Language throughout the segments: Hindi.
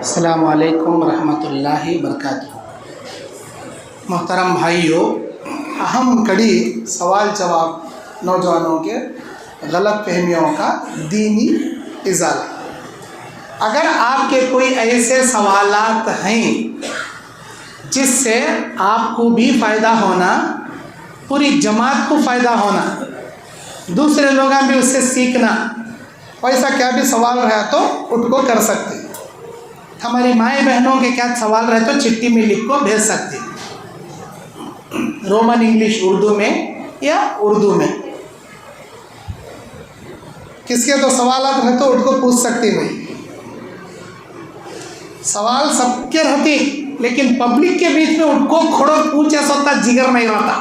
अस्सलामु अलैकुम रहमतुल्लाहि बरकातुहू। मोहतरम भाइयों, अहम कड़ी सवाल जवाब नौजवानों के गलत फहमियों का दीनी इजाला। अगर आपके कोई ऐसे सवालात हैं जिससे आपको भी फ़ायदा होना, पूरी जमात को फ़ायदा होना, दूसरे लोग भी उससे सीखना, वैसा क्या भी सवाल रहा तो उनको कर सकते। हमारी माए बहनों के क्या सवाल रहे तो चिट्ठी में लिख को भेज सकते, रोमन इंग्लिश उर्दू में या उर्दू में। किसके तो सवालात रहे तो उनको पूछ सकती। भाई सवाल सबके रहते, लेकिन पब्लिक के बीच में उनको खड़ो पूछे सोता जिगर नहीं रहता।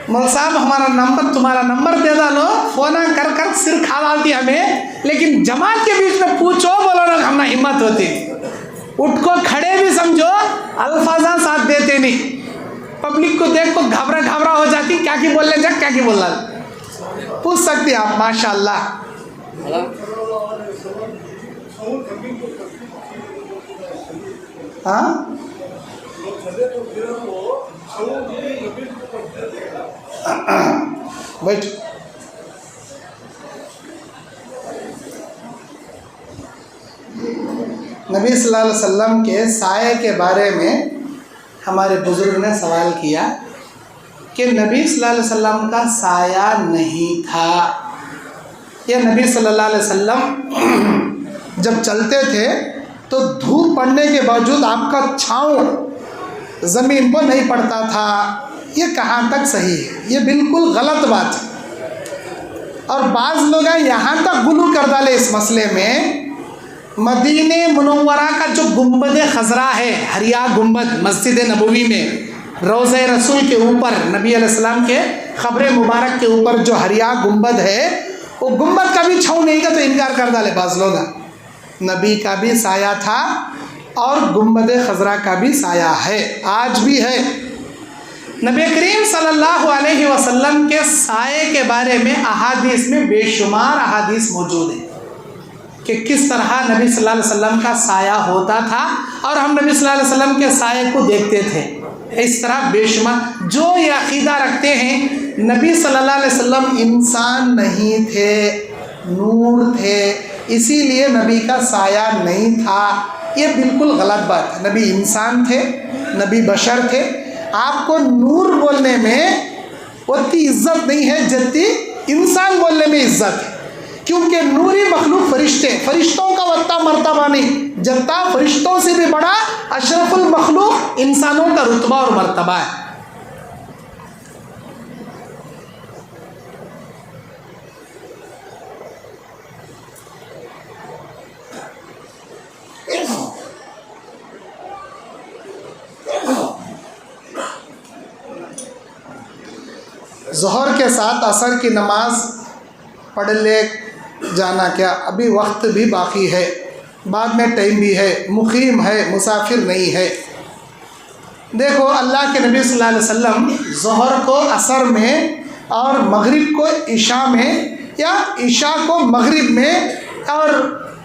मौल साहब हमारा नंबर, तुम्हारा नंबर दे डालो, फ़ोन कर कर सिर खा डालती हमें, लेकिन जमात के बीच में पूछो बोलो ना, हमना हिम्मत होती। उठ को खड़े भी समझो, अल्फाजा साथ देते नहीं। पब्लिक को देख को घबरा घबरा हो जाती, क्या की बोलने जा, क्या की बोलना। पूछ सकती आप, माशाल्लाह। हाँ बैठ। नबी सल्लल्लाहु अलैहि वसल्लम के साये के बारे में हमारे बुजुर्ग ने सवाल किया कि नबी सल्लल्लाहु अलैहि वसल्लम का साया नहीं था। यह नबी सल्लल्लाहु अलैहि वसल्लम जब चलते थे तो धूप पड़ने के बावजूद आपका छाँव ज़मीन पर नहीं पड़ता था। ये कहाँ तक सही है? ये बिल्कुल गलत बात है। और बाज़ लोग यहाँ तक गुलू कर डाले इस मसले में। मदीने मुनव्वरा का जो गुंबद खजरा है, हरिया गुंबद मस्जिद नबवी में, रोज़े रसूल के ऊपर, नबी अलैहिस्सलाम के ख़ब्र मुबारक के ऊपर जो हरिया गुंबद है, वो गुंबद का भी छाँव नहीं का तो इनकार कर डाले बाज़ लोग। नबी का भी साया था और गुंबद खजरा का भी साया है, आज भी है। नबी करीम सल्लल्लाहु अलैहि वसल्लम के साये के बारे में अहादीस में बेशुमार अहादीस मौजूद है कि किस तरह नबी सल्लल्लाहु अलैहि वसल्लम का साया होता था और हम नबी सल्लल्लाहु अलैहि वसल्लम के साये को देखते थे। इस तरह बेशुमार जो ये अक़ीदा रखते हैं नबी सल्लल्लाहु अलैहि वसल्लम इंसान नहीं थे, नूर थे, इसीलिए नबी का साया नहीं था, ये बिल्कुल गलत बात है। नबी इंसान थे, नबी बशर थे। आपको नूर बोलने में उतनी इज्जत नहीं है जितनी इंसान बोलने में इज्जत है, क्योंकि नूरी मखलूक फरिश्ते, फरिश्तों का वत्ता मर्तबा नहीं, जत्ता फरिश्तों से भी बड़ा अशरफुल मखलूक इंसानों का रुतबा और मर्तबा है। ज़ोहर के साथ असर की नमाज पढ़ ले जाना क्या? अभी वक्त भी बाकी है, बाद में टाइम भी है, मुकीम है, मुसाफिर नहीं है। देखो अल्लाह के नबी सल्लल्लाहु अलैहि वसल्लम ज़ोहर को असर में और मगरिब को इशा में, या इशा को मगरिब में और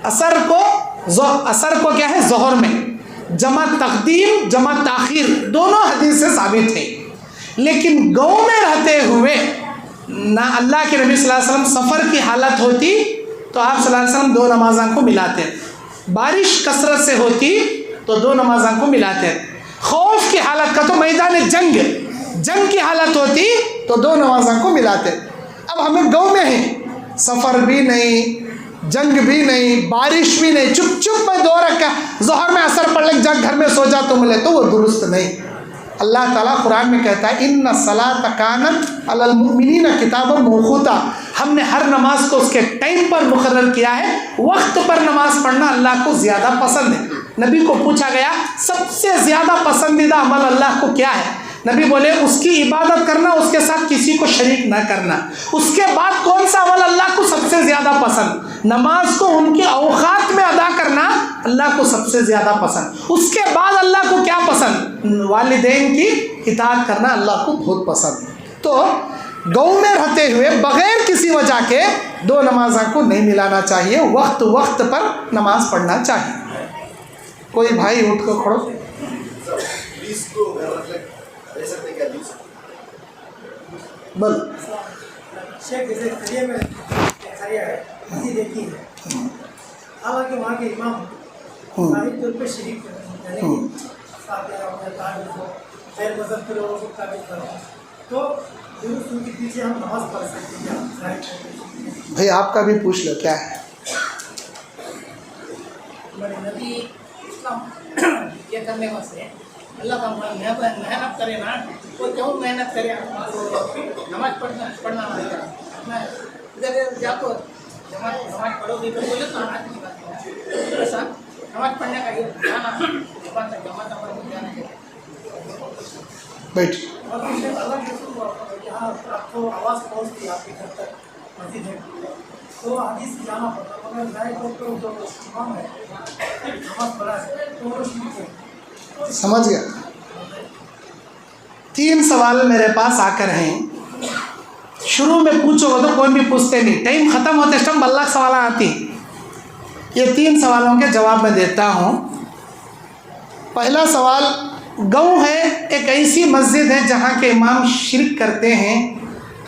असर को क्या है ज़ोहर में, जमा तक़दीम जमा ताख़ीर दोनों हदीस से साबित है। लेकिन गाँव में रहते हुए ना अल्लाह के नबी सल्लल्लाहु अलैहि वसल्लम सफ़र की हालत होती तो आप सल्लल्लाहु अलैहि वसल्लम दो नमाज़ों को मिलाते, बारिश कसरत से होती तो दो नमाज़ों को मिलाते, खौफ की हालत का तो मैदान जंग की हालत होती तो दो नमाज़ों को मिलाते। अब हमें गाँव में है, सफ़र भी नहीं, जंग भी नहीं, बारिश भी नहीं, चुप चुप में दो रकात ज़ोहर में असर पढ़ ले जा घर में सो जा तो मिले, तो वो दुरुस्त नहीं। अल्लाह ताला कुरान में कहता है इन्ना सलात कानत अलल मुमिनीना किताबन मौक़ूता, हमने हर नमाज को उसके टाइम पर मुकर्रर किया है। वक्त पर नमाज पढ़ना अल्लाह को ज़्यादा पसंद है। नबी को पूछा गया सबसे ज़्यादा पसंदीदा अमल अल्लाह को क्या है? नबी बोले उसकी इबादत करना, उसके साथ किसी को शरीक न करना। उसके बाद कौन सा अमल अल्लाह को सबसे ज़्यादा पसंद? नमाज को उनके औकात में अदा करना अल्लाह को सबसे ज़्यादा पसंद। उसके बाद अल्लाह को क्या पसंद? वालिदैन की इताअत करना अल्लाह को बहुत पसंद। तो गाँव में रहते हुए बग़ैर किसी वजह के दो नमाज़ों को नहीं मिलाना चाहिए, वक्त वक्त पर नमाज पढ़ना चाहिए। कोई भाई उठ कर खड़ो। बोल। शेख जैसे खरिया में खरिया है, मस्जिद एक ही है, हालांकि वहाँ के इमाम साहिब तौर पर शरीक यानी कि गैर मजहब के लोगों को काबिल करो, तो दुरुस्त उनके पीछे हम नमाज पढ़ सकते हैं। भाई आपका भी पूछ लो क्या है। हमारे नबी इस्लाम ये करने से अल्लाह का मेहनत करे ना, वो क्यों मेहनत करे, नमाज पढ़ना मैं इधर जाको नमाज पढ़ोगे तो बोले तो ऐसा नमाज पढ़ने का ये जाना जमात हमारे जाना चाहिए। बैठ। और फिर अलग यहाँ आपको आवाज़ पहुँचती है आपके घर तक मस्जिद है, तो हदीस जाना पड़ता, मगर लाइट तो जो इमाम है नमाज पढ़ा है तो वो ठीक है। समझ गया। 3 सवाल मेरे पास आकर हैं, शुरू में पूछोगे तो कोई भी पूछते नहीं, टाइम ख़त्म होते टाइम बल्ला सवाल आती। ये 3 सवालों के जवाब मैं देता हूँ। पहला सवाल, गाँव है एक ऐसी मस्जिद है जहाँ के इमाम शिरक करते हैं,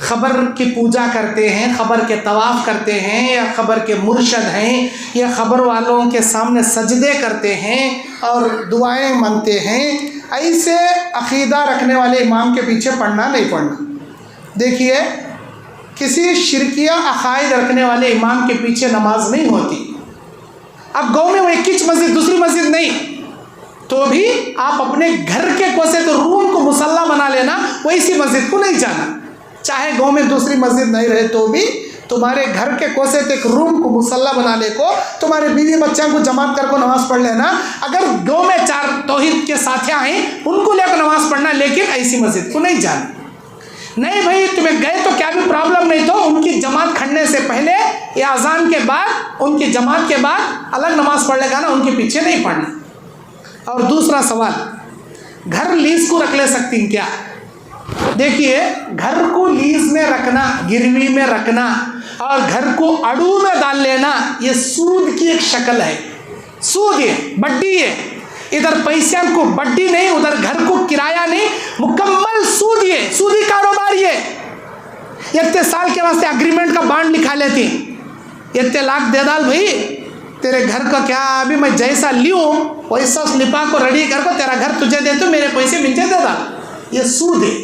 ख़बर की पूजा करते हैं, ख़बर के तवाफ़ करते हैं, या ख़बर के मुर्शद हैं, या ख़बर वालों के सामने सजदे करते हैं और दुआएं मांगते हैं। ऐसे अक़ीदा रखने वाले इमाम के पीछे पढ़ना नहीं पढ़ना। देखिए, किसी शिरकिया अक़ाइद रखने वाले इमाम के पीछे नमाज नहीं होती। अब गाँव में वो एक ही मस्जिद, दूसरी मस्जिद नहीं, तो भी आप अपने घर के कोसे तो रूम को मुसल्ला बना लेना, वैसी मस्जिद को नहीं जाना। चाहे गाँव में दूसरी मस्जिद नहीं रहे तो भी तुम्हारे घर के कोसे तो एक रूम को मुसल्ला बनाने को, तुम्हारे बीवी बच्चों को जमात कर को नमाज पढ़ लेना। अगर गाँव में 4 तौहीद के साथियाँ हैं उनको लेकर नमाज पढ़ना, लेकिन ऐसी मस्जिद को नहीं जाना। नहीं भाई, तुम्हें गए तो क्या भी प्रॉब्लम नहीं, तो उनकी जमात खड़ने से पहले या अजान के बाद, उनकी जमात के बाद अलग नमाज पढ़ लेगा ना, उनके पीछे नहीं पढ़ना। और दूसरा सवाल, घर लीज को रख ले सकती हैं क्या? देखिए, घर को लीज में रखना, गिरवी में रखना और घर को अड़ू में डाल लेना, ये सूद की एक शक्ल है। सूद है, बड्डी है। इधर पैसे को बड्डी नहीं, उधर घर को किराया नहीं, मुकम्मल सूद है, सूदी कारोबार ये। इतने साल के वास्ते एग्रीमेंट का बांड लिखा लेती, इतने लाख दे डाल भाई, तेरे घर का क्या, अभी मैं जैसा लियूँ वैसा स्लिपा को रेडी कर को तेरा घर तुझे दे, तो मेरे पैसे मुझे दे डाल, ये सूद है।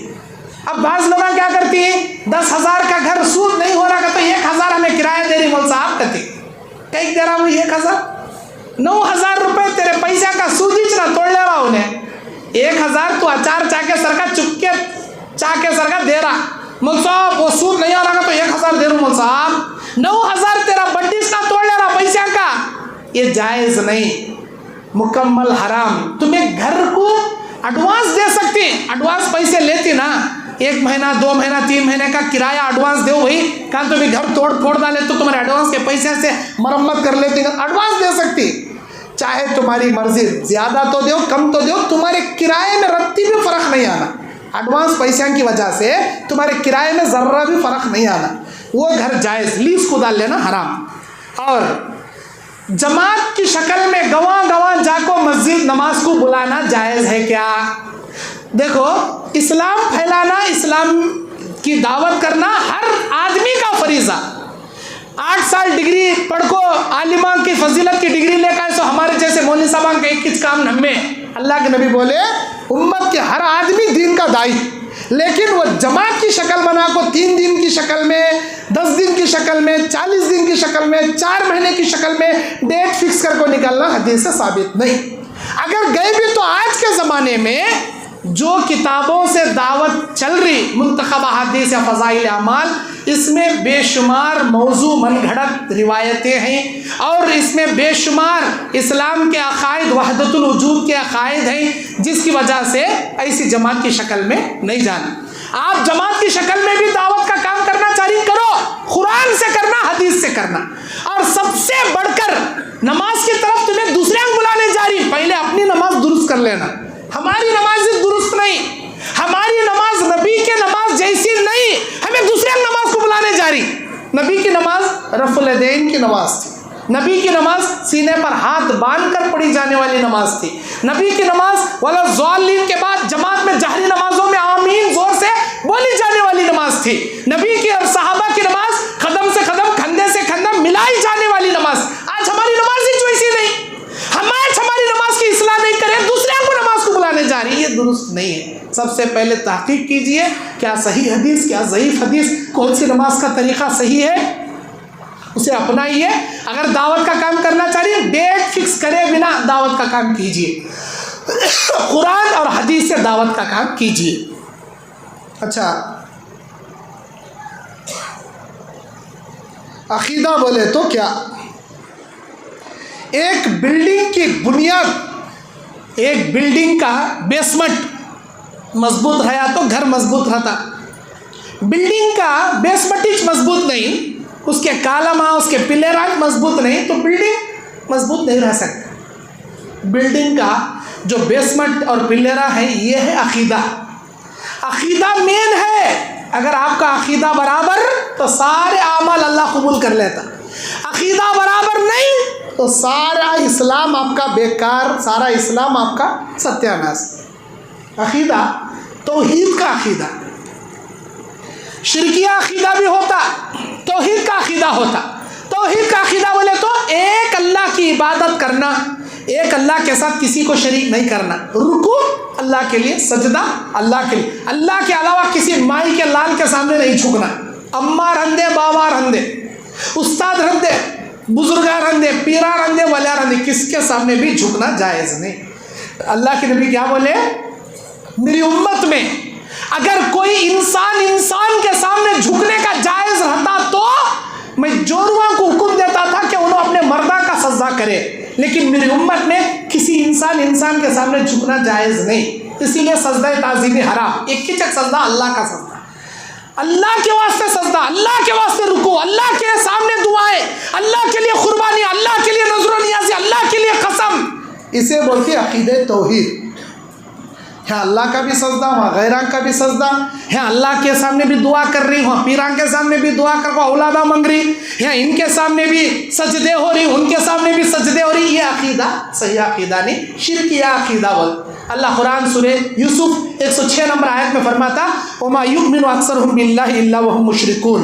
अब बाज़ लोग क्या करती हैं, 10,000 का घर सूद नहीं हो रहा का तो 1,000 हमें किराया दे रही, बोल साहब कहती कहीं दे रहा हूँ 1,000, 9,000 रुपये तेरे पैसा का सूद ही ना तोड़ ले रहा उन्हें। 1,000 तो अचार चाके सरका चुपके चाके सरका दे रहा, बोल साहब वो सूद नहीं आ रहा तो 1,000 दे रहा हूँ, बोल साहब 9,000 तेरा बड्डी ना तोड़ ले रहा पैसा का, ये जायज़ नहीं, मुकम्मल हराम। तुम्हें घर को एडवांस दे सकती, एडवांस पैसे लेती ना, 1 महीना 2 महीना 3 महीने का किराया एडवांस दो भाई, कहाँ तो भी घर तोड़ फोड़ डाले तो तुम्हारे एडवांस के पैसे से मरम्मत कर लेती, एडवांस दे सकती। चाहे तुम्हारी मर्जी, ज़्यादा तो दो कम तो दो, तुम्हारे किराए में रत्ती भी फ़र्क नहीं आना। एडवांस पैसे की वजह से तुम्हारे किराए में ज़र्रा भी फ़र्क नहीं आना, वो घर जायज़, लीज को डाल लेना हराम। और जमात की शक्ल में गवाह गवाह जाको मस्जिद नमाज को बुलाना जायज़ है क्या? देखो, इस्लाम फैलाना, इस्लाम की दावत करना हर आदमी का फरीज़ा। 8 साल डिग्री पढ़ को आलिमा की फजीलत की डिग्री लेकर सो हमारे जैसे मौलवी साहब का एक किस काम हमें, अल्लाह के नबी बोले उम्मत के हर आदमी दीन का दाई, लेकिन वो जमात की शक्ल बना को 3 दिन की शक्ल में, 10 दिन की शक्ल में, 40 दिन की शक्ल में, 4 महीने की शक्ल में डेट फिक्स कर को निकलना हदीस से साबित नहीं। अगर गए भी तो आज के ज़माने में जो किताबों से दावत चल रही मुंतखब हदीस या फ़ज़ाइल अमाल, इसमें बेशुमार मौजू मनगढ़ंत रिवायतें हैं और इसमें बेशुमार इस्लाम के अक़ाइद, वहदतुल वजूद के अक़ाइद हैं, जिसकी वजह से ऐसी जमात की शक्ल में नहीं जाना। आप जमात की शक्ल में भी दावत का काम करना जारी करो, कुरान से करना, हदीस से करना। और सबसे बढ़कर नमाज की तरफ तुम्हें दूसरे को बुलाने जारी, पहले अपनी नमाज दुरुस्त कर लेना। हमारी नमाज दुरुस्त नहीं, हमारी नमाज नबी के नमाज जैसी नहीं, हमें दूसरे नमाज को बुलाने जारी। नबी की नमाज रफ़ुल यदैन की नमाज थी, नबी की नमाज सीने पर हाथ बांधकर पढ़ी जाने वाली नमाज थी। नबी की नमाज वाला ज़ालिम के बाद जमात में जहरी नमाजों में आमीन जोर से बोली जाने वाली नमाज थी। नबी की और सहाबा की नमाज कदम से कदम, कंधे से कंधा मिलाई जाने वाली नमाज। आज हमारी नमाज ही वैसी नहीं, हमारी नमाज की इस्लाह नहीं करे, दूसरे को नमाज को बुलाने जा रही है, ये दुरुस्त नहीं है। सबसे पहले तहकीक कीजिए क्या सही हदीस, क्या ज़ईफ़ हदीस, कौन सी नमाज का तरीक़ा सही है, उसे अपनाइए। अगर दावत का काम करना चाहिए डेट फिक्स करे बिना दावत का काम कीजिए, कुरान और हदीस से दावत का काम कीजिए। अच्छा, अकीदा बोले तो क्या? एक बिल्डिंग की बुनियाद, एक बिल्डिंग का बेसमेंट मजबूत रहा तो घर मजबूत रहता। बिल्डिंग का बेसमेंट ही मजबूत नहीं, उसके कालमा, उसके पिलर मजबूत नहीं तो बिल्डिंग मजबूत नहीं रह सकती। बिल्डिंग का जो बेसमेंट और पिलरा है ये है अकीदा। अकीदा मेन है। अगर आपका अकीदा बराबर तो सारे आमल अल्लाह कबूल कर लेता, अकीदा बराबर नहीं तो सारा इस्लाम आपका बेकार, सारा इस्लाम आपका सत्यानाश। अकीदा तौहीद का अकीदा, शिरकिया अकीदा भी होता, तौहीद का अकीदा होता। तौहीद का अकीदा बोले तो एक अल्लाह की इबादत करना, एक अल्लाह के साथ किसी को शरीक नहीं करना, रुकू अल्लाह के लिए, सजदा अल्लाह के लिए, अल्लाह के अलावा किसी माई के लाल के सामने नहीं झुकना। अम्मा रंदे, बाबा रंदे, उस्ताद रंदे, बुजुर्गा रंदे, पीरा रंदे, वलिया रंदे, किसके सामने भी झुकना जायज़ नहीं। अल्लाह के नबी क्या बोले? मेरी उम्मत में अगर कोई इंसान के सामने झुकने का जायज़ रहता तो मैं जोरुआ को हुक्म देता था कि उन्होंने अपने मर्दा का सजदा करे, लेकिन मेरी उम्मत में किसी इंसान के सामने झुकना जायज़ नहीं, इसीलिए सजदा ताज़ीम हराम। एक ही चक सजदा अल्लाह का सजदा, अल्लाह के वास्ते सजदा, अल्लाह के वास्ते रुको, अल्लाह के सामने दुआएं, अल्लाह के लिए कुर्बानी, अल्लाह के लिए नज़र नियाज़ी, अल्लाह के लिए कसम, इसे बोलते अक़ीदे तौहीद। है अल्लाह का भी सजदा, वहाँ गैरान का भी सजदा है, अल्लाह के सामने भी दुआ कर रही, वहाँ पीरान के सामने भी दुआ कर औलादा मांग रही है, इनके सामने भी सजदे हो रही, उनके सामने भी सजदे हो रही। ये अकीदा सही अकीदा नहीं, शिरकिया अकीदा बोल। अल्लाह कुरान सूरे यूसुफ 106 नंबर आयत में फरमाता, वमा युमिनु अक्सरुहुम बिल्लाहि इल्ला वहुम मुशरिकून।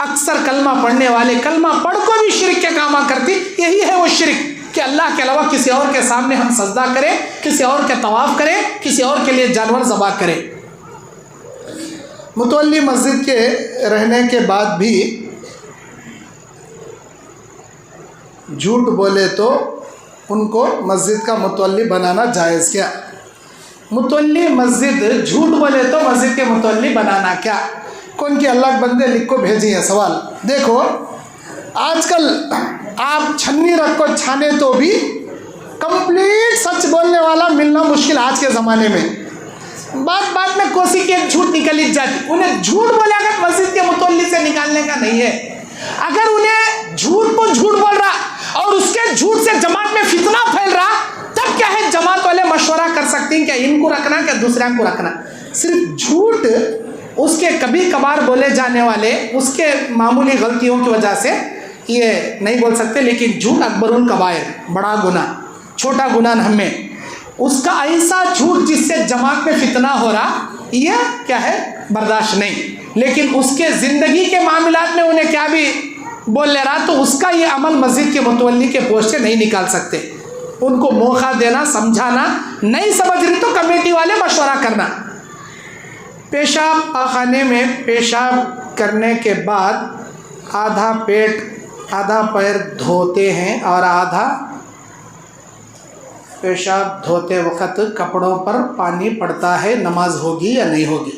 अक्सर कलमा पढ़ने वाले कलमा पढ़ को भी शिरक के कामा करती, यही है वो शिरक कि अल्लाह के अलावा किसी और के सामने हम सजदा करें, किसी और के तवाफ़ करें, किसी और के लिए जानवर ज़बह करें। मुतवल्ली मस्जिद के रहने के बाद भी झूठ बोले तो उनको मस्जिद का मुतवल्ली बनाना जायज़ क्या? मुतवल्ली मस्जिद झूठ बोले तो मस्जिद के मुतवल्ली बनाना क्या? कौन की अल्लाह के बंदे लिख को भेजी है सवाल। देखो आजकल आप छन्नी रख को छाने तो भी कंप्लीट सच बोलने वाला मिलना मुश्किल आज के ज़माने में। बात में कोसी की एक झूठ निकल ही जाती, उन्हें झूठ बोले अगर मस्जिद के मुतवल्ली से निकालने का नहीं है। अगर उन्हें झूठ को झूठ बोल रहा और उसके झूठ से जमात में फितना फैल रहा, तब क्या है जमात वाले मशवरा कर सकते हैं क्या इनको रखना क्या दूसरे को रखना। सिर्फ झूठ उसके कभी कभार बोले जाने वाले उसके मामूली गलतियों की वजह से ये नहीं बोल सकते, लेकिन झूठ अकबरुल कबायर, बड़ा गुनाह, छोटा गुनाह हमें उसका ऐसा झूठ जिससे जमात में फितना हो रहा, यह क्या है बर्दाश्त नहीं। लेकिन उसके ज़िंदगी के मामलात में उन्हें क्या भी बोल ले रहा तो उसका ये अमल मस्जिद के मुतवल्ली के पोस्ट से नहीं निकाल सकते। उनको मौका देना, समझाना, नहीं समझ रही तो कमेटी वाले मशवरा करना। पेशाब पाखाने में पेशाब करने के बाद आधा पेट आधा पैर धोते हैं और आधा पेशाब धोते वक्त कपड़ों पर पानी पड़ता है, नमाज होगी या नहीं होगी?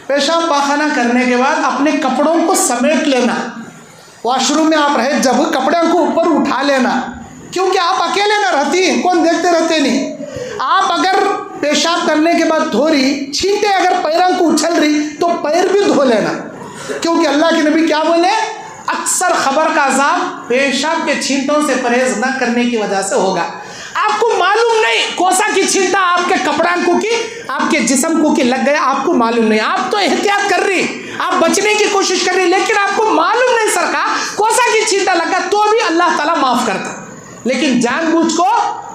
पेशाब पाखाना करने के बाद अपने कपड़ों को समेट लेना, वॉशरूम में आप रहे जब कपड़ों को ऊपर उठा लेना, क्योंकि आप अकेले में रहती हैं, कौन देखते रहते नहीं। आप अगर पेशाब करने के बाद धो रही, छींटे अगर पैरों को उछल रही तो पैर भी धो लेना, क्योंकि अल्लाह के नबी क्या बोले, अक्सर खबर का अजाब पेशाब के छींटों से परहेज न करने की वजह से होगा। आपको मालूम नहीं कोसा की छींटा आपके कपड़ा को की आपके जिस्म को की लग गया, आपको मालूम नहीं, आप तो एहतियात कर रही, आप बचने की कोशिश कर रहे हैं, लेकिन आपको मालूम नहीं सरका कोसा की छींटा लगा, तो भी अल्लाह ताला माफ करता। लेकिन जानबूझ को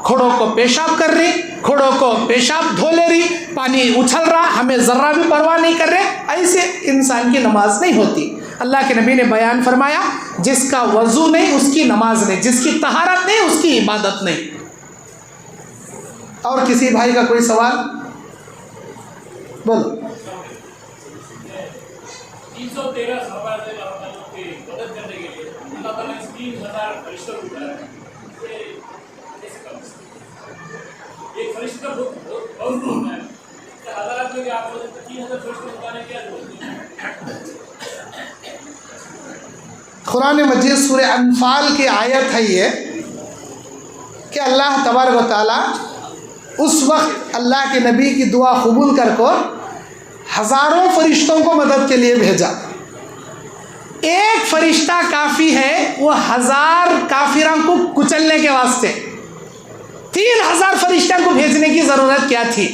घोड़ों को पेशाब कर रही, घोड़ों को पेशाब धो ले रही, पानी उछल रहा, हमें जर्रा भी परवाह नहीं कर रहे, ऐसे इंसान की नमाज नहीं होती। अल्लाह के नबी ने बयान फरमाया, जिसका वजू नहीं उसकी नमाज नहीं, जिसकी तहारत नहीं उसकी इबादत नहीं। और किसी भाई का कोई सवाल? बोलो। 313 सहाबा की मदद करने के लिए अल्लाह ताला ने 3000 फरिश्तों को उतारा है। एक फरिश्ता बहुत होता है, हज़ारात में आप 3000 फरिश्तों को उतारने की जरूरत है। कुरान मजीद सूरह अनफाल की आयत है ये कि अल्लाह तबारक व तआला उस वक्त अल्लाह के नबी की दुआ कबूल कर को हज़ारों फरिश्तों को मदद के लिए भेजा। एक फरिश्ता काफ़ी है वो 1000 काफिरों को कुचलने के वास्ते, 3000 फरिश्तों को भेजने की ज़रूरत क्या थी?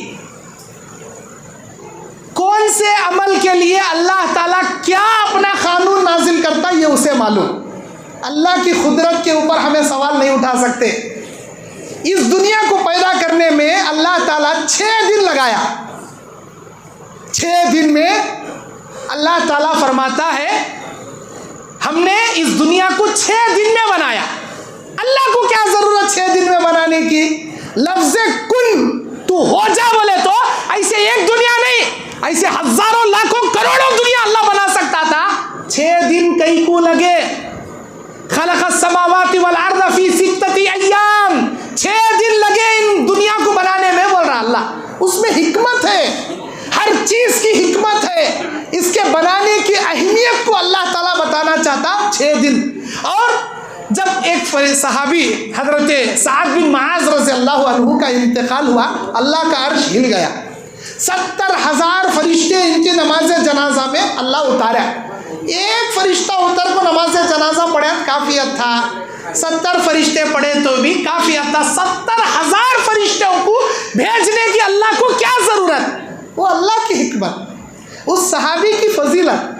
कौन से अमल के लिए अल्लाह ताला क्या अपना कानून नाजिल करता ये उसे मालूम। अल्लाह की कुदरत के ऊपर हमें सवाल नहीं उठा सकते। इस दुनिया को पैदा करने में अल्लाह ताला 6 दिन लगाया। 6 दिन में अल्लाह ताला फरमाता है हमने इस दुनिया को 6 दिन में बनाया। अल्लाह को क्या ज़रूरत 6 दिन में बनाने की? लफ्ज़े कुन तू हो जा बोले तो ऐसे एक दुनिया नहीं, ऐसे हजारों लाखों करोड़ों दुनिया अल्लाह बना सकता था। 6 दिन कई को लगे। खलक़स समावाति वल अर्ज़ फी सित्तति अय्याम, 6 दिन लगे इन दुनिया को बनाने में, बोल रहा अल्लाह। उसमें हिकमत है, हर चीज़ की हिकमत है। इसके बनाने की अहमियत को अल्लाह ताला बताना चाहता 6 दिन। और जब एक सहाबी हज़रत साद बिन मुआज़ रज़ियल्लाहु अन्हु का इंतकाल हुआ, अल्लाह का अर्श हिल गया। 70,000 फरिश्ते इनकी नमाज जनाजा में अल्लाह उतारा। एक फरिश्ता उतर को नमाज जनाजा पढ़े काफ़ियत था, 70 फरिश्ते पढ़े तो भी काफ़ियत था। 70,000 फरिश्तों को भेजने की अल्लाह को क्या ज़रूरत? वो अल्लाह की हिकमत, उस सहाबी की फजीलत।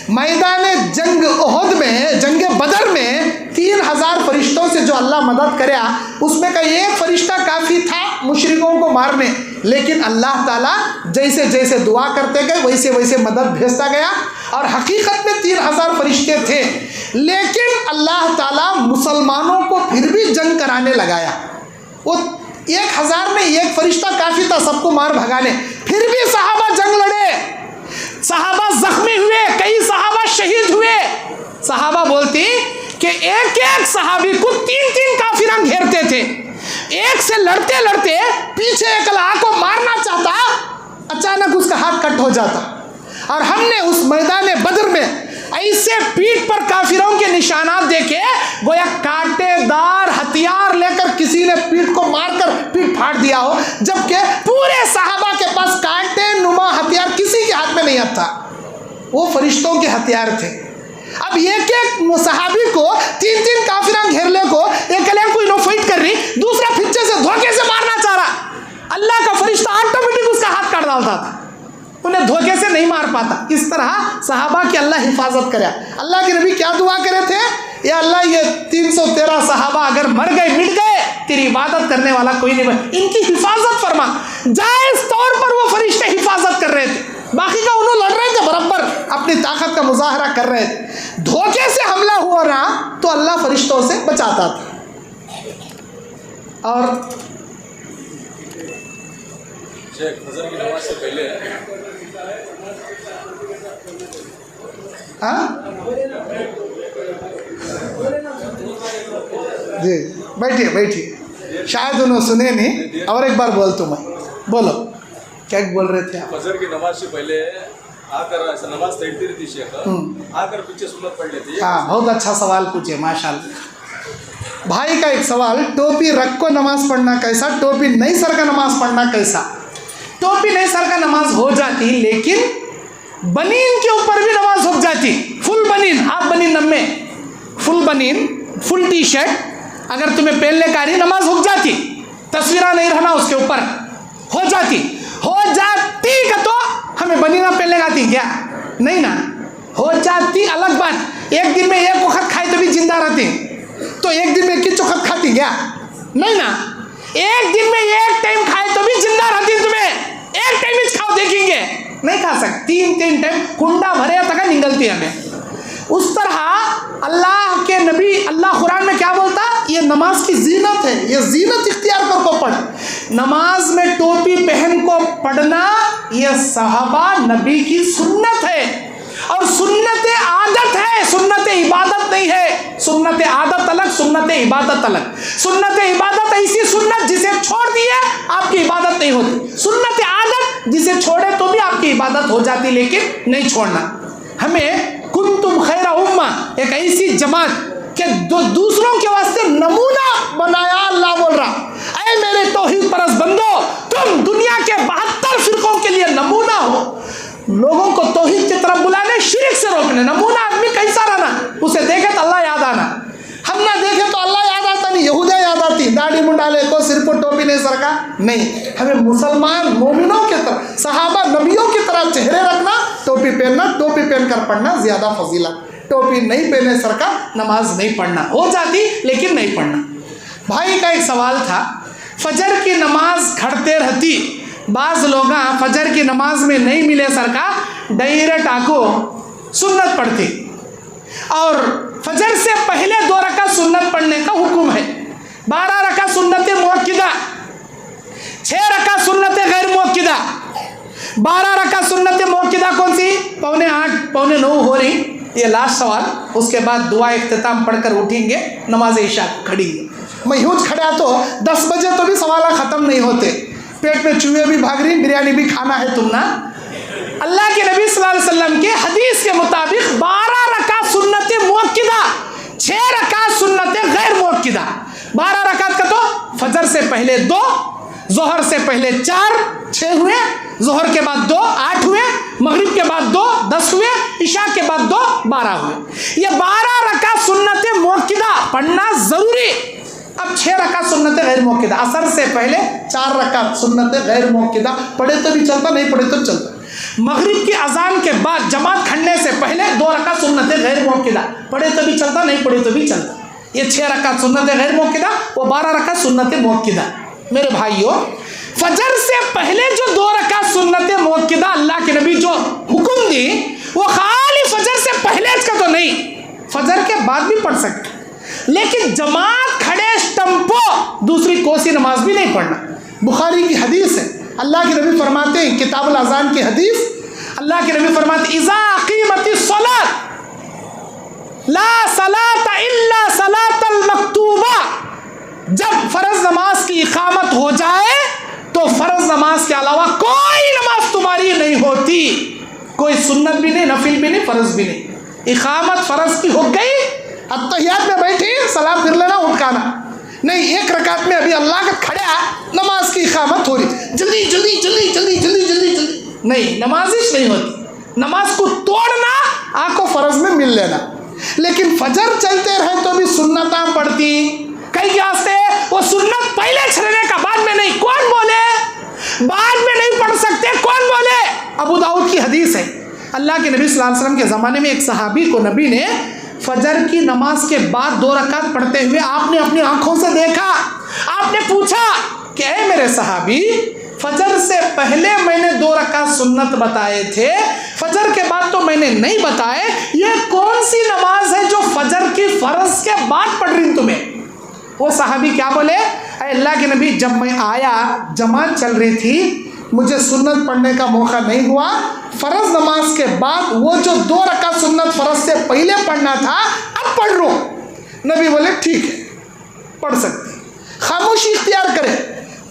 मैदान जंग ओहद में, जंग बदर में 3000 फरिश्तों से जो अल्लाह मदद करे, उसमें का एक फरिश्ता काफ़ी था मुशरिकों को मारने, लेकिन अल्लाह ताला जैसे जैसे दुआ करते गए वैसे वैसे मदद भेजता गया। और हकीकत में 3000 फरिश्ते थे, लेकिन अल्लाह ताला मुसलमानों को फिर भी जंग कराने लगाया। वो 1000 में एक फरिश्ता काफ़ी था सबको मार भगाने, फिर भी सहाबा जंग लड़े, सहाबा जख्मी हुए, कई सहाबा शहीद हुए। सहाबा बोलती कि एक एक सहाबी को 3-3 काफिरां घेरते थे। एक से लड़ते लड़ते पीछे एक को मारना चाहता, अचानक उसका हाथ कट हो जाता। और हमने उस मैदान बदर में ऐसे पीठ पर काफिरों के निशानात देखे, गोया कांटेदार हथियार लेकर किसी ने पीठ को मारकर पीठ फाड़ दिया हो, जबकि पूरे सहाबा के पास कांटे नुमा हथियार किसी के हाथ में नहीं था, वो फरिश्तों के हथियार थे। अब एक एक सहाबी को 3-3 काफिरां घेरले को एक कोई नो फाइट कर रही, दूसरा पीछे से धोखे से मारना चाह रहा, अल्लाह का फरिश्ता ऑटोमेटिक उसका हाथ काट डालता था, उन्हें धोखे से नहीं मार पाता। इस तरह सहाबा की अल्लाह हिफाजत करे। अल्लाह के नबी क्या दुआ करे थे? या अल्लाह ये 313 सहाबा अगर मर गए मिट गए, तेरी इबादत करने वाला कोई नहीं बना, इनकी हिफाजत फरमा। जायज़ तौर पर वो फरिश्ते हिफाजत कर रहे थे, बाकी का उन्होंने लड़ रहे थे, बराबर अपनी ताकत का मुजाहरा कर रहे थे। धोखे से हमला हुआ रहा तो अल्लाह फरिश्तों से बचाता था। और फजर की नमाज से पहले जी बैठिए बैठिए, शायद उन्होंने सुने नहीं, और एक बार बोल तुम बोलो क्या बोल रहे थे आप? फजर की नमाज से पहले आकर ऐसा नमाज तैरती रहती शेख, आकर पीछे सुन्नत पढ़ लेती। हाँ, बहुत अच्छा सवाल पूछे माशाल्लाह। भाई का एक सवाल, टोपी रख को नमाज पढ़ना कैसा, टोपी नहीं सर का नमाज पढ़ना कैसा? टोपी नहीं सर का नमाज हो जाती, लेकिन बनीन के ऊपर भी नमाज हो जाती। फुल बनीन, हाफ बनीन नम्मे, फुल बनीन, फुल टी शर्ट अगर तुम्हें पहनने का रही, नमाज हो जाती, तस्वीरा नहीं रहना उसके ऊपर, हो जाती का तो हमें बनीना पहनने आती क्या? नहीं ना। हो जाती अलग बात, एक दिन में एक वक्त खाए तो भी जिंदा रहती, तो एक दिन में किस वक्त खाती क्या? नहीं ना, एक दिन में एक टाइम खाए तो भी जिंदा रहती, तुम्हें एक टाइम ही खाओ देखेंगे, नहीं खा सकती, 3 टाइम कुंडा भरे तक निकलती हमें। उस तरह अल्लाह के नबी, अल्लाह कुरान में क्या बोलता? ये नमाज की जीनत है, ये जीनत इख्तियार कर को पढ़। नमाज में टोपी पहन को पढ़ना ये सहाबा नबी की सुन्नत है, और सुन्नत आदत है, सुन्नत इबादत नहीं है। सुन्नत आदत अलग, सुन्नत इबादत अलग। सुन्नत इबादत ऐसी सुन्नत जिसे छोड़ दिए आपकी इबादत नहीं होती, सुन्नत आदत जिसे छोड़े तो भी आपकी इबादत हो जाती, लेकिन नहीं छोड़ना। हमें कुंतुम खैरा उम्मा, एक ऐसी जमात के दूसरों के वास्ते नमूना बनाया। अल्लाह बोल रहा, ऐ मेरे तौहीद परस्त बंदो, तुम दुनिया के 72 फिरकों के लिए नमूना हो। लोगों को तौहीद की तरफ बुलाने, शिर्क से रोकने। नमूना आदमी कैसा रहना? उसे देखे तो अल्लाह याद आना, हम ना देखे तो अल्लाह याद आता नहीं, यहूदिया याद आती, दाढ़ी मुंडाले को, सिर पर टोपी नहीं सरका। नहीं, हमें मुसलमान मोमिनों की तरह, सहाबा नबियों की तरह चेहरे रखना, टोपी पहनना, टोपी पहनकर पढ़ना ज़्यादा फजीलत। टोपी नहीं पहने सर का नमाज नहीं पढ़ना, हो जाती लेकिन नहीं पढ़ना। भाई का एक सवाल था, फजर की नमाज खड़ते रहती, बाज़ लोग फजर की नमाज में नहीं मिले सर का डायरेक्ट आको सुन्नत पढ़ती, और फजर से पहले 2 रकात सुन्नत पढ़ने का हुक्म है। 12 रकात सुन्नत मुअक्किदा, 6 रकात सुन्नत गैर मुअक्किदा। 12 रकात सुन्नत मुअक्किदा कौन सी? 8:45 9:15 हो रही। ये लास्ट सवाल, उसके बाद दुआ इख्तिताम पढ़कर उठेंगे, नमाज इशा खड़ेंगे। मैं यूँ खड़ा तो 10 बजे तो भी सवाल ख़त्म नहीं होते, पेट में चूहे भी भाग रही, बिरयानी भी खाना है तुम ना। अल्लाह के नबी सल्लल्लाहु अलैहि वसल्लम के हदीस के मुताबिक 12 रकात सुन्नत मुअक्किदा, 6 रकात सुन्नत गैर मुअक्किदा। 12 रकात का तो फजर से पहले 2, जोहर से पहले 4, 6 हुए, जोहर के बाद 2, 8 हुए, मगरिब के बाद 2, 10 हुए, इशा के बाद 2, 12 हुए। ये 12 रकात सुन्नत मुअक्किदा पढ़ना ज़रूरी। अब 6 रकात सुन्नत गैर मुअक्किदा, असर से पहले 4 रकात सुन्नत गैर मुअक्किदा, पढ़े तो भी चलता, नहीं पढ़े तो चलता। मगरिब की अजान के बाद जमात खड़ने से पहले 2 रकात सुन्नत गैर मुअक्किदा, पढ़े तो भी चलता, नहीं पढ़े तो भी चलता। ये 6 रकात सुन्नत गैर मुअक्किदा, वो 12 रकात सुन्नत मुअक्किदा। मेरे भाइयों, फजर से पहले जो 2 रकात सुन्नत मुअक्किदा अल्लाह के नबी जो हुक्म दी, वो खाली फजर से पहले का तो नहीं, फजर के बाद भी पढ़ सकते, लेकिन जमात खड़े स्टम्पो दूसरी कोसी नमाज भी नहीं पढ़ना। बुखारी की हदीस है, अल्लाह के नबी फरमाते हैं, किताबुल अज़ान की हदीस, अल्लाह के नबी फरमाते इज़ा क़ीमतिस सलात ला सलात इल्ला सलातल मकतूबा, जब फ़र्ज़ नमाज की इक़ामत हो जाए तो फ़र्ज़ नमाज के अलावा कोई नमाज तुम्हारी नहीं होती, कोई सुन्नत भी नहीं, नफिल भी नहीं, फ़र्ज़ भी नहीं। इक़ामत फ़र्ज़ की हो गई, अत्तहियात में बैठी, सलाम फिर लेना, उठकाना नहीं, 1 रकात में अभी अल्लाह का खड़ा, नमाज की इक़ामत हो रही, जल्दी जल्दी जल्दी जल्दी जल्दी जल्दी जल्दी नहीं, नमाजिश नहीं होती। नमाज को तोड़ना, आँखों फ़र्ज़ में मिल लेना, लेकिन फजर चलते रहे तो भी सुन्नता पढ़ती। कई क्या से वो सुन्नत पहले छड़ने का, बाद में नहीं। कौन बोले बाद में नहीं पढ़ सकते? कौन बोले? अबू दाऊद की हदीस है, अल्लाह के नबी सल्लल्लाहु अलैहि वसल्लम के ज़माने में एक सहाबी को नबी ने फजर की नमाज के बाद 2 रकात पढ़ते हुए आपने अपनी आंखों से देखा। आपने पूछा कि ऐ मेरे सहाबी, फजर से पहले मैंने 2 रकात सुन्नत बताए थे, फजर के बाद तो मैंने नहीं बताए, ये कौन सी नमाज है जो फजर की फ़र्ज़ के बाद पढ़ रही तुम्हें? वो सहाबी क्या बोले? अल्लाह के नबी, जब मैं आया जमात चल रही थी, मुझे सुन्नत पढ़ने का मौका नहीं हुआ, फ़र्ज़ नमाज के बाद वो जो 2 रकात सुन्नत फ़र्ज़ से पहले पढ़ना था अब पढ़ लो। नबी बोले ठीक है, पढ़ सकते, खामोशी इख्तियार करें।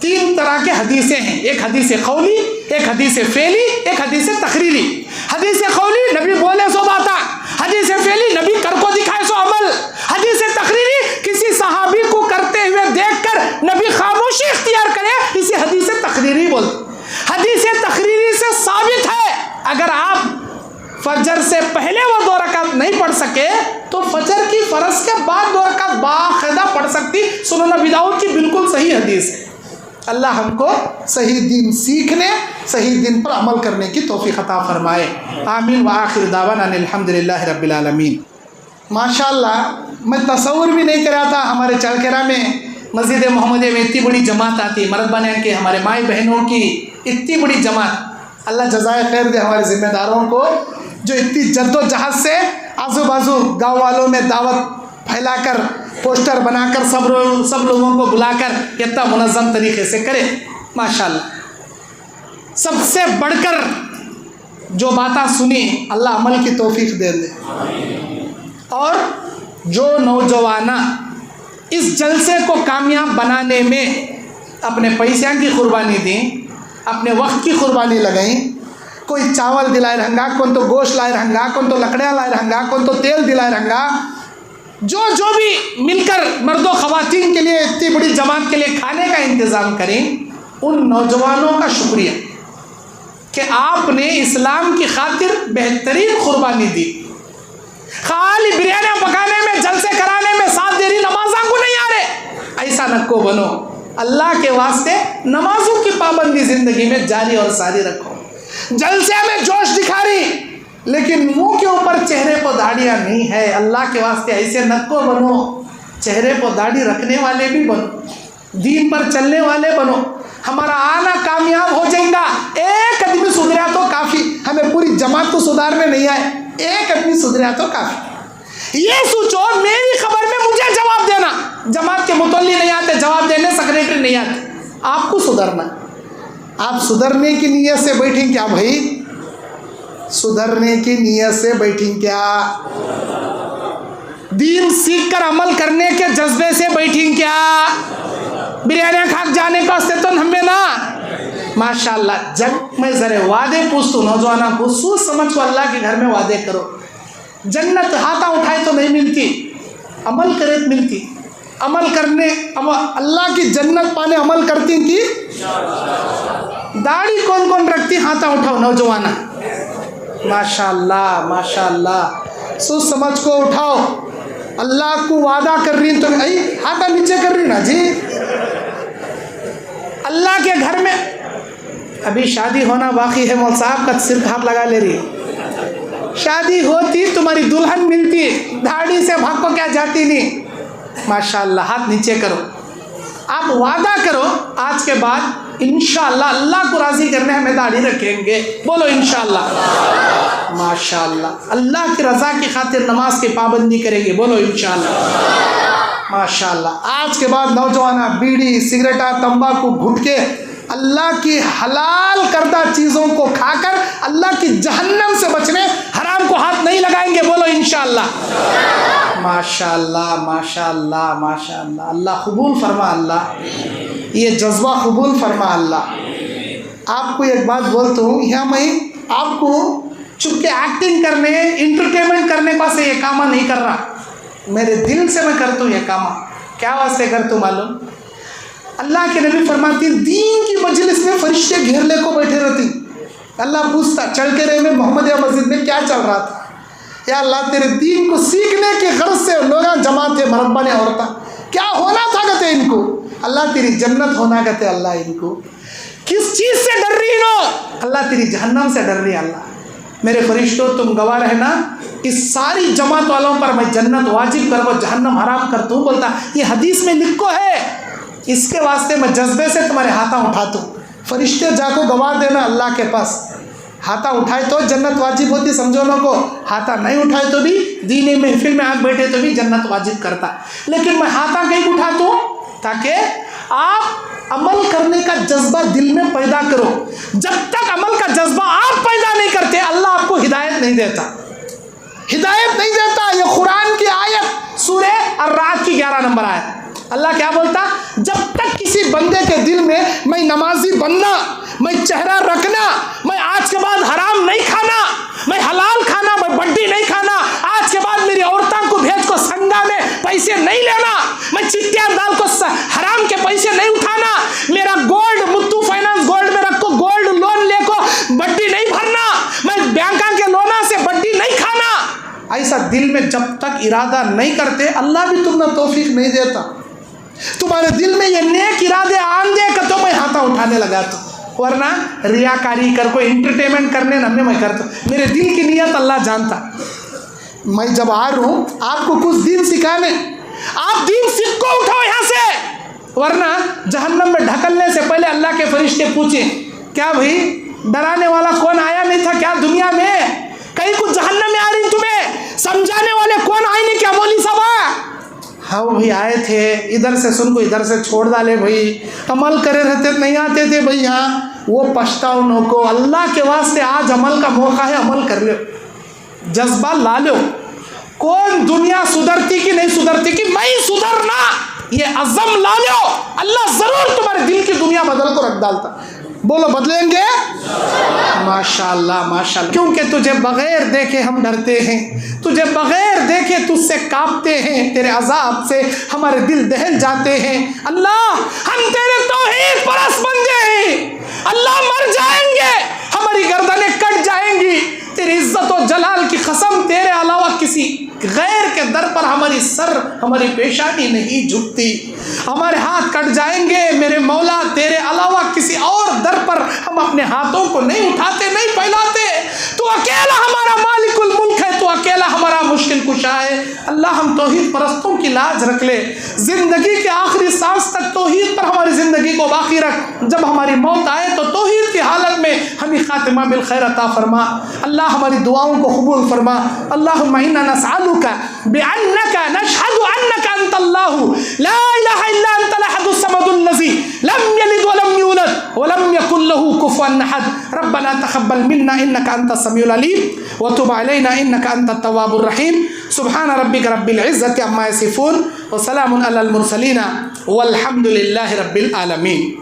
3 तरह के हदीसें हैं, एक हदीस कौली, एक हदीस फेली, एक हदीस तकरीरी। हदीस कौली नबी बोले सो बाता, हदीस फेली नबी कर को दिखाए सो अमल, हदीस तकरीरी किसी सहाबी को करते हुए देखकर नबी खामोशी इख्तियार करे, इसे हदीस तकरीरी बोलते। हदीस तकरीरी से साबित है, अगर आप फजर से पहले वो 2 रकात नहीं पढ़ सके तो फजर की फ़र्ज़ के बाद 2 रकात बाकायदा पढ़ सकती। सुनन अबी दाऊद की बिल्कुल सही हदीस है। अल्लाह हमको सही दिन सीखने, सही दिन पर अमल करने की तौफीक अता फरमाए। आमीन व आखिर दावाना अल्हम्दुलिल्लाहि रब्बिल आलमीन। माशाअल्लाह मैं तसव्वुर भी नहीं करा था हमारे चलकेरा में मस्जिद मोहम्मदिया में इतनी बड़ी जमात आती है, मर्द बने के हमारे माई बहनों की इतनी बड़ी जमात। अल्लाह जज़ाए खैर दे हमारे ज़िम्मेदारों को, जो इतनी जद्दोजहद से आजू बाजू गाँव वालों में दावत फैलाकर, पोस्टर बनाकर, सब लोगों को बुलाकर इतना मुनज़्ज़म तरीके से करे। माशाअल्लाह सबसे बढ़कर जो बातें सुनी अल्लाह अमल की तौफीक दे दे। और जो नौजवाना इस जलसे को कामयाब बनाने में अपने पैसों की कुर्बानी दी, अपने वक्त की कुर्बानी लगाई, कोई चावल दिलाए रहंगा, कौन तो गोश्त लाए रहंगा, कौन तो लकड़ियाँ लाए रहंगा, कौन तो तेल दिलाए रहंगा, जो भी मिलकर मर्दों ख़वातीन के लिए इतनी बड़ी जमात के लिए खाने का इंतज़ाम करें, उन नौजवानों का शुक्रिया कि आपने इस्लाम की खातिर बेहतरीन कुर्बानी दी। खाली बिरयानियाँ पकाने में, जलसे कराने में, 7 देरी नमाज़ों को नहीं आ रहे, ऐसा नको बनो। अल्लाह के वास्ते नमाजों की पाबंदी ज़िंदगी में जारी और सारी रखो। जलसे में जोश दिखा रही लेकिन मुंह के ऊपर चेहरे पर दाढ़ियाँ नहीं है, अल्लाह के वास्ते ऐसे नको बनो। चेहरे पर दाढ़ी रखने वाले भी बनो, दीन पर चलने वाले बनो। हमारा आना कामयाब हो जाएगा। एक आदमी सुधरा तो काफ़ी, हमें पूरी जमात को सुधारने नहीं आए, एक आदमी सुधरा तो काफ़ी। ये सोचो मेरी खबर में मुझे जवाब देना, जमात के मुतल्ली नहीं आते जवाब देने, सेक्रेटरी नहीं आते, आपको सुधरना। आप सुधरने की नीयत से बैठें क्या भाई? सुधरने की नीयत से बैठें क्या? दीन सीख कर अमल करने के जज्बे से बैठें क्या? बिरयानियाँ खा जाने का अस्तित्व हमें ना। माशाअल्लाह जब मैं ज़रे वादे पूछता हूँ नौजवानों को, सोच समझ को अल्लाह के घर में वादे करो। जन्नत हाथा उठाए तो नहीं मिलती, अमल करे तो मिलती। अमल करने अल्लाह की जन्नत पाने अमल करती कि दाढ़ी कौन कौन रखती? हाथा उठाओ नौजवाना। माशाअल्लाह माशाअल्लाह सोच समझ को उठाओ। अल्लाह को वादा कर रही तो हाथा नीचे कर रही ना जी। अल्लाह के घर में अभी शादी होना बाकी है, मौल साहब का सिर हाथ लगा ले रही। शादी होती तुम्हारी दुल्हन मिलती, दाढ़ी से भाग को क्या जाती नहीं। माशाअल्लाह हाथ नीचे करो, आप वादा करो आज के बाद इंशाअल्लाह अल्लाह को राज़ी करने हमें दाढ़ी रखेंगे। बोलो इंशाअल्लाह। माशाअल्लाह अल्लाह की रज़ा की खातिर नमाज की पाबंदी करेंगे। बोलो इंशाअल्लाह। माशाअल्लाह आज के बाद नौजवाना बीड़ी, सिगरेटा, तंबाकू, गुटखे, अल्लाह की हलाल करदा चीज़ों को खाकर अल्लाह की जहन्नम से बचने हराम को हाथ नहीं लगाएंगे। बोलो इंशाअल्लाह। माशाअल्लाह माशाअल्लाह माशाअल्लाह। अल्लाह कबूल फरमा, अल्लाह ये जज्बा कबूल फरमा अल्लाह। आपको एक बात बोलता हूँ, यहाँ मैं आपको चुप के एक्टिंग करने, इंटरटेनमेंट करने का से ये काम नहीं कर रहा, मेरे दिल से मैं करता हूँ ये काम। क्या वास्ते करता हूँ मालूम? अल्लाह के नबी फरमाती दीन की मजलिस में फरिश्ते घेरले को बैठे रहती। अल्लाह पूछता चल के रहे में मोहम्मदिया मस्जिद में क्या चल रहा था? या अल्लाह तेरे दीन को सीखने के गर्ज से लोग जमा थे, मरब्बा ने औरता क्या होना था कहते इनको? अल्लाह तेरी जन्नत होना कहते अल्लाह इनको। किस चीज़ से डर रही हो? अल्लाह तेरी जहन्नम से डर रही है। अल्लाह मेरे फरिश्तों तुम गवाह रहना, इस सारी जमात वालों पर मैं जन्नत वाजिब कर वो जहन्नम हराम करता हूँ। बोलता ये हदीस में लिखो है, इसके वास्ते मैं जज्बे से तुम्हारे हाथा उठाता हूँ। फरिश्ते जाको गवाह देना अल्लाह के पास, हाथा उठाए तो जन्नत वाजिब होती समझो ना को, हाथा नहीं उठाए तो भी दीनी महफिल में आग बैठे तो भी जन्नत वाजिब करता। लेकिन मैं हाथा कहीं उठाता हूँ ताकि आप अमल करने का जज्बा दिल में पैदा करो। जब तक अमल का जज्बा आप पैदा नहीं करते अल्लाह आपको हिदायत नहीं देता, हिदायत नहीं देता। ये कुरान की आयत सूरे अर्राद की 11 नंबर आयत। अल्लाह क्या बोलता? जब तक किसी बंदे के दिल में मैं नमाजी बनना, मैं चेहरा रखना, मैं आज के बाद हराम नहीं खाना, मैं हलाल खाना, मैं बड्डी नहीं खाना, आज के बाद मेरी औरतों को भेज को संगा में पैसे नहीं लेना, मैं चिट्टियाँ डाल को हराम के पैसे नहीं उठाना, मेरा गोल्ड मुत्तू फाइनेंस गोल्ड में रखो, गोल्ड लोन ले को बड्डी नहीं भरना, मैं बैंकों के लोना से बड्डी नहीं खाना। ऐसा दिल में जब तक इरादा नहीं करते अल्लाह भी तुम्हें तौफीक नहीं देता। तुम्हारे दिल में ये नेक इरादे आंदे कि तो मैं उठाने लगा तो, वरना रियाकारी कर को एंटरटेनमेंट करने न मैं करता, मेरे दिल की नियत अल्लाह जानता। मैं जब आ रहा हूँ आपको कुछ दिन सिखाने, आप दिन सीख को उठाओ यहाँ से, वरना जहन्नम में ढकलने से पहले अल्लाह के फरिश्ते पूछे क्या भाई डराने वाला कौन आया नहीं था क्या दुनिया में, कहीं कुछ जहन्नम में आ रही तुम्हें समझाने वाले कौन आए नहीं क्या मौली साहब? हाँ भाई आए थे, इधर से सुन को इधर से छोड़ डाले भाई, अमल करे रहते नहीं आते थे भाई यहाँ, वो पछताओ नो को, अल्लाह के वास्ते आज अमल का मौका है, अमल कर लो, जज्बा ला लो। कौन दुनिया सुधरती कि नहीं सुधरती कि मैं सुधरना, ये अज़म ला लो, अल्लाह ज़रूर तुम्हारे दिल की दुनिया बदल को रख डालता। बोलो बदलेंगे माशाअल्लाह माशाअल्लाह, क्योंकि तुझे बगैर देखे हम डरते हैं, तुझे बगैर देखे तुझसे कांपते हैं, तेरे अजाब से हमारे दिल दहल जाते हैं। अल्लाह हम तेरे तौहीद परस्त बंदे हैं, अल्लाह मर जाएंगे, हमारी गर्दनें कट जाएंगी, तेरी इज्जत और जलाल की कसम तेरे अलावा किसी गैर के दर पर हमारी सर हमारी पेशानी नहीं झुकती, हमारे हाथ कट जाएंगे मेरे मौला, तेरे अलावा किसी और दर पर हम अपने हाथों को नहीं उठाते नहीं फैलाते। तू अकेला हमारा मालिकुल मुल्क है, तू अकेला हमारा मुश्किल कुशा है। अल्लाह हम तौहीद परस्तों की लाज रख ले, जिंदगी के आखिरी सांस तक तौहीद पर हमारी ज़िंदगी को बाकी रख, जब हमारी मौत आए तो तौहीद की हालत में हमें खातिमा बिल खैर अता फरमा। अल्लाह हमारी दुआओं को कबूल फरमा। अल्लाहुम्मा इन्ना नसअलुका बिअन्नका नशहदु अन्नका अंतल्लाहु ला इलाहा इल्ला अंतल अहदुस समदुल लज़ी लम यलिद व लम यूलद व लम यकुल लहू कुफुवन अहद। रब्बना तक़ब्बल मिन्ना इन्नका अंतस समीउल अलीम व तुब अलैना इन्नका अंतत तव्वाबुर रहीम। सुब्हान रब्बिका रब्बिल इज़्ज़ति अम्मा यसिफून व सलामुन अलल मुरसलीन वल्हम्दुलिल्लाहि रब्बिल आलमीन।